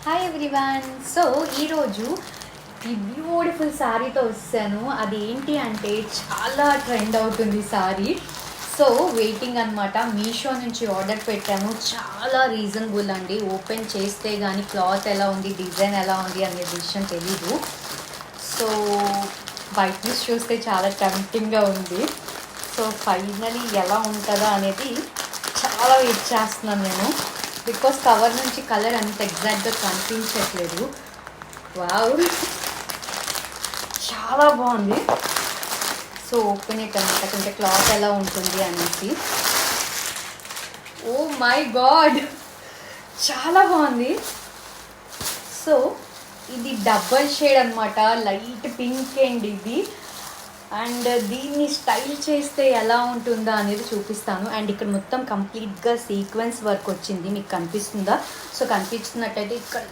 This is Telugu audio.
Hi everyone. సో ఈరోజు ఈ బ్యూటిఫుల్ శారీతో వస్తాను. అది ఏంటి అంటే చాలా ట్రెండ్ అవుతుంది శారీ. సో వెయిటింగ్ అనమాట. మీషో నుంచి ఆర్డర్ పెట్టాను. చాలా రీజనబుల్ అండి. ఓపెన్ చేస్తే కానీ క్లాత్ ఎలా ఉంది, డిజైన్ ఎలా ఉంది అనే విషయం తెలీదు. సో బయట నుంచి చూస్తే చాలా టెంప్టింగ్గా ఉంది. సో ఫైనలీ ఎలా ఉంటుందా అనేది చాలా వెయిట్ చేస్తున్నాను నేను. బికాస్ కవర్ నుంచి కలర్ అంత ఎగ్జాక్ట్గా కనిపించట్లేదు. వావ్, చాలా బాగుంది. సో ఓపెన్ ఇట్ అనమాట, కొంచెం క్లాత్ ఎలా ఉంటుంది అనేసి. ఓ మై గాడ్, చాలా బాగుంది. సో ఇది డబల్ షేడ్ అనమాట, లైట్ పింక్ అండ్ ఇది. అండ్ దీన్ని స్టైల్ చేస్తే ఎలా ఉంటుందా అనేది చూపిస్తాను. అండ్ ఇక్కడ మొత్తం కంప్లీట్గా సీక్వెన్స్ వర్క్ వచ్చింది, మీకు కనిపిస్తుందా? సో కనిపిస్తున్నట్టయితే ఇక్కడ